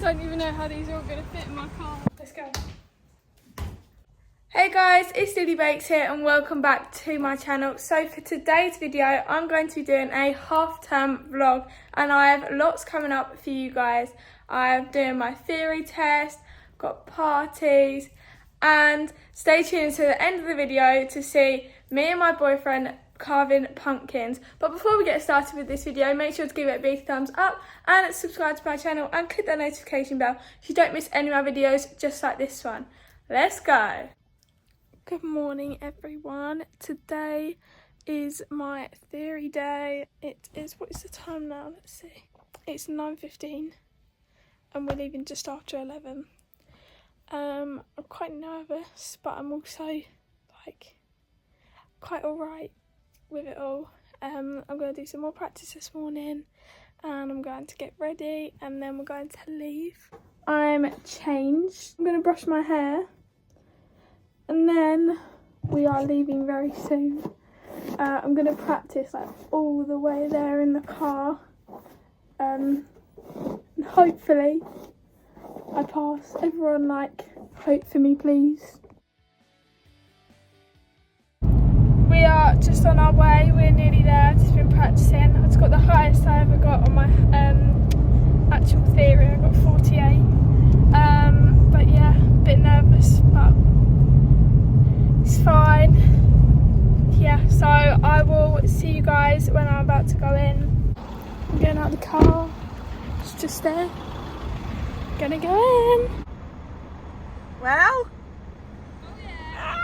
Don't even know how these are all going to fit in my car. Let's go. Hey guys, it's Lily Bakes here and welcome back to my channel. So for today's video, I'm going to be doing a half-term vlog and I have lots coming up for you guys. I'm doing my theory test, got parties, and stay tuned to the end of the video to see me and my boyfriend carving pumpkins. But before we get started with this video, make sure to give it a big thumbs up and subscribe to my channel and click that notification bell so you don't miss any of my videos just like this one. Let's go. Good morning everyone. Today is my theory day. It is, what is the time now? Let's see. It's 9:15 and we're leaving just after 11. I'm quite nervous, but I'm also like quite alright with it all. I'm going to do some more practice this morning and I'm going to get ready and then we're going to leave. I'm changed. I'm going to brush my hair and then we are leaving very soon. I'm going to practice like all the way there in the car and hopefully I pass. Everyone hope for me please. We are just on our way, we're nearly there. I've just been practicing. I've just got the highest I ever got on my actual theory. I got 48. But yeah, a bit nervous, but it's fine. Yeah, so I will see you guys when I'm about to go in. I'm getting out of the car. It's just there. Gonna go in. Well? Oh yeah.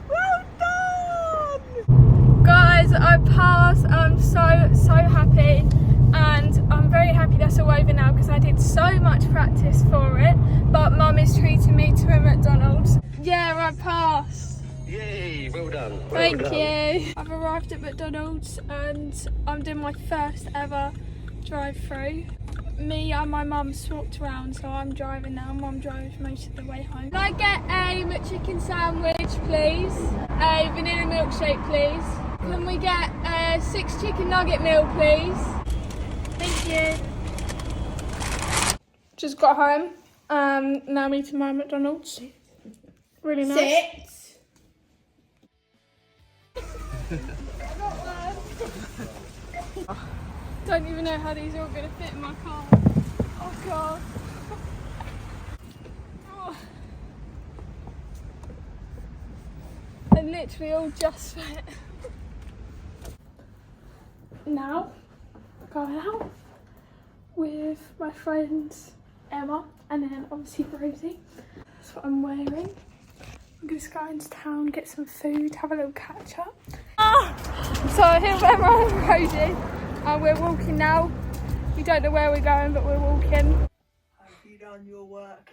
Well done! Guys, I passed. I'm so happy and I'm very happy that's all over now because I did so much practice for it, but Mum is treating me to a McDonald's. Yeah, I passed. Yay, well done. Thank you. I've arrived at McDonald's and I'm doing my first ever drive-through. Me and my mum swapped around, so I'm driving now. Mum drove most of the way home. Can I get a McChicken sandwich, please? A vanilla milkshake, please. Can we get a 6 chicken nugget meal, please? Thank you. Just got home. Now I'm eating my McDonald's. Really nice. Don't even know how these are all going to fit in my car. Oh god. Oh. They literally all just fit. Now, going out with my friends Emma and then obviously Rosie. That's what I'm wearing. I'm going to go into town, get some food, have a little catch up. So here with Emma and Rosie. And we're walking now. We don't know where we're going, but we're walking. Have you done your work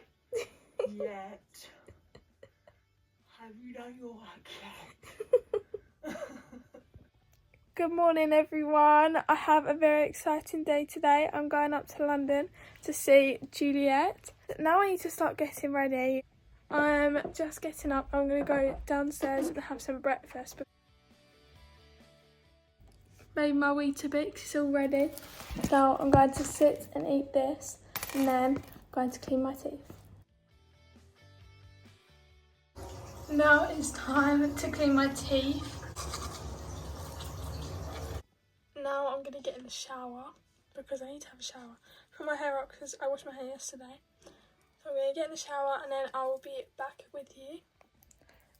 yet? Have you done your work yet? Good morning everyone. I have a very exciting day today. I'm going up to London to see Juliet. Now I need to start getting ready. I'm just getting up. I'm going to go downstairs and have some breakfast. Made my Weetabix, it's all ready. So I'm going to sit and eat this and then I'm going to clean my teeth. Now it's time to clean my teeth. Now I'm going to get in the shower because I need to have a shower. Put my hair up because I washed my hair yesterday. So I'm going to get in the shower and then I will be back with you.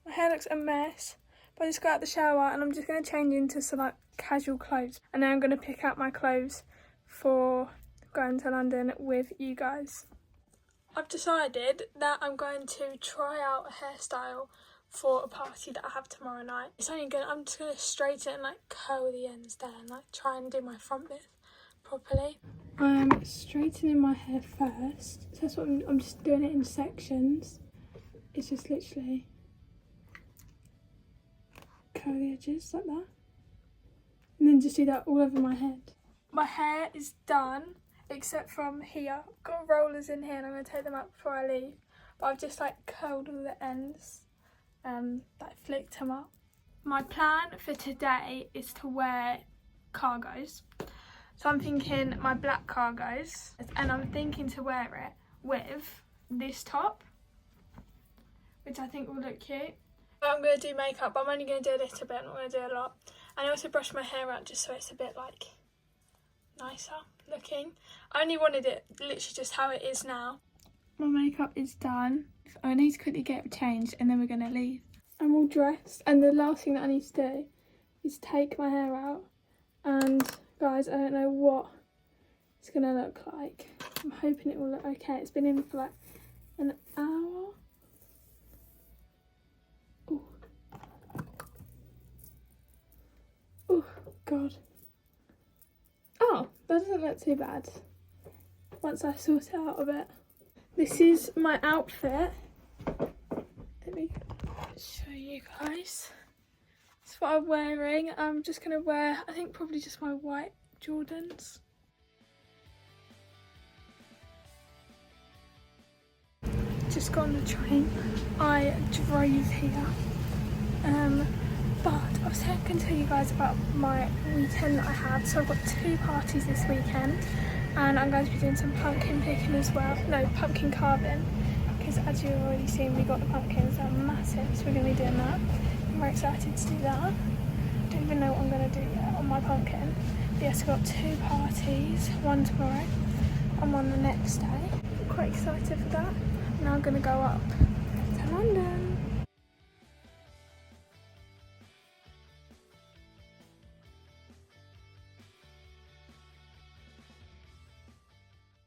My hair looks a mess, but I just got out the shower and I'm just going to change into some casual clothes. And then I'm going to pick out my clothes for going to London with you guys. I've decided that I'm going to try out a hairstyle for a party that I have tomorrow night. I'm just going to straighten and curl the ends there and try and do my front bit properly. I'm straightening my hair first. So that's what I'm just doing it in sections. It's just literally curl the edges like that. And then just do that all over my head. My hair is done, except from here. I've got rollers in here and I'm going to take them out before I leave. But I've just curled all the ends and flicked them up. My plan for today is to wear cargos. So I'm thinking my black cargos, and I'm thinking to wear it with this top, which I think will look cute. I'm going to do makeup, but I'm only going to do a little bit, I'm not going to do a lot. And I also brushed my hair out just so it's a bit like nicer looking. I only wanted it literally just how it is now. My makeup is done. I need to quickly get changed and then we're going to leave. I'm all dressed, and the last thing that I need to do is take my hair out. And guys, I don't know what it's going to look like. I'm hoping it will look okay. It's been in for like an hour. Oh, oh God. Oh, that doesn't look too bad once I sort it out a bit. This is my outfit. Let me show you guys. This is what I'm wearing. I'm just going to wear, I think probably just my white Jordans. Just got on the train. I drove here. But I was going to tell you guys about my weekend that I have. So I've got 2 parties this weekend, and I'm going to be doing some pumpkin picking as well. No, pumpkin carving, because as you've already seen, we got the pumpkins, they're massive, so we're going to be doing that. I'm very excited to do that. I don't even know what I'm going to do yet on my pumpkin. But yes, I've got 2 parties, one tomorrow and one the next day. I'm quite excited for that. Now I'm going to go up to London.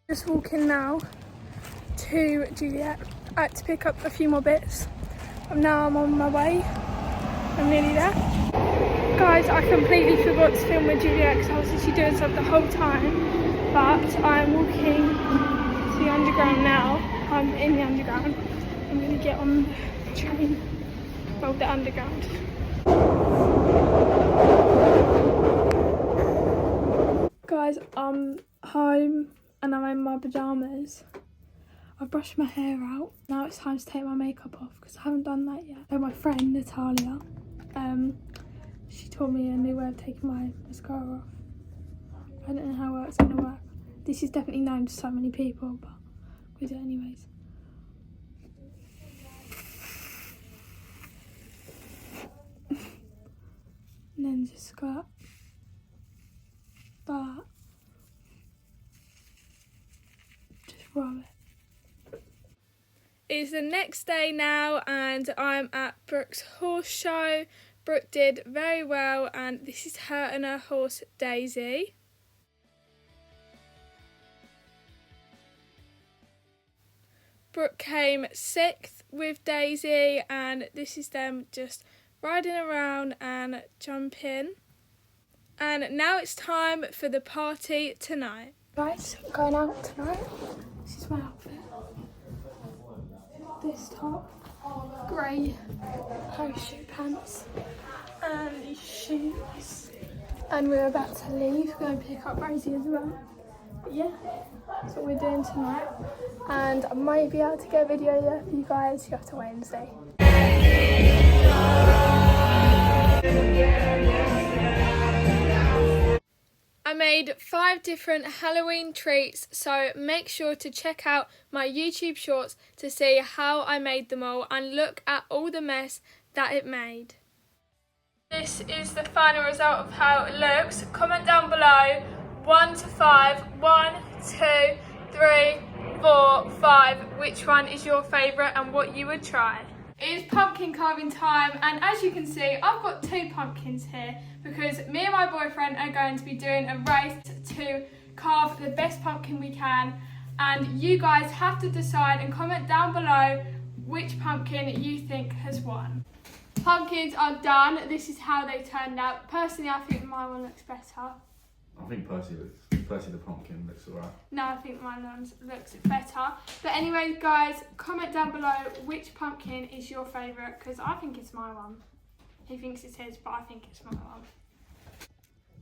Just walking now to Juliet. I had to pick up a few more bits. Now I'm on my way. I'm nearly there. Guys, I completely forgot to film with Juliet because I was actually doing stuff the whole time. But I'm walking to the underground now. I'm in the underground. I'm going to get on the train. Well, the underground. Guys, I'm home. And I'm in my pyjamas. I've brushed my hair out. Now it's time to take my makeup off because I haven't done that yet. So my friend Natalia, she taught me a new way of taking my mascara off. I don't know how well it's going to work. This is definitely known to so many people, but we do it anyways. And then just go up. That. Rub it. It's the next day now and I'm at Brooke's horse show. Brooke did very well, and this is her and her horse Daisy. Brooke came 6th with Daisy, and this is them just riding around and jumping. And now it's time for the party tonight. Guys, I'm going out tonight. This is my outfit. This top, grey parachute pants, and these shoes. And we're about to leave. We're going to pick up Rosie as well. But yeah, that's what we're doing tonight. And I might be able to get a video there for you guys. You have to wait and see. I made 5 different Halloween treats, so make sure to check out my YouTube shorts to see how I made them all and look at all the mess that it made. This is the final result of how it looks. Comment down below 1 to 5, 1, 2, 3, 4, 5, which one is your favourite and what you would try. It is pumpkin carving time, and as you can see, I've got 2 pumpkins here because me and my boyfriend are going to be doing a race to carve the best pumpkin we can, and you guys have to decide and comment down below which pumpkin you think has won. Pumpkins are done. This is how they turned out. Personally, I think my one looks better. I think Percy the pumpkin looks alright. No, I think mine looks better. But anyway, guys, comment down below which pumpkin is your favourite, because I think it's my one. He thinks it's his, but I think it's my one.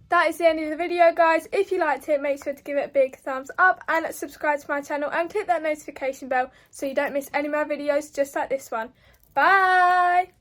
That is the end of the video, guys. If you liked it, make sure to give it a big thumbs up and subscribe to my channel and click that notification bell so you don't miss any more videos just like this one. Bye!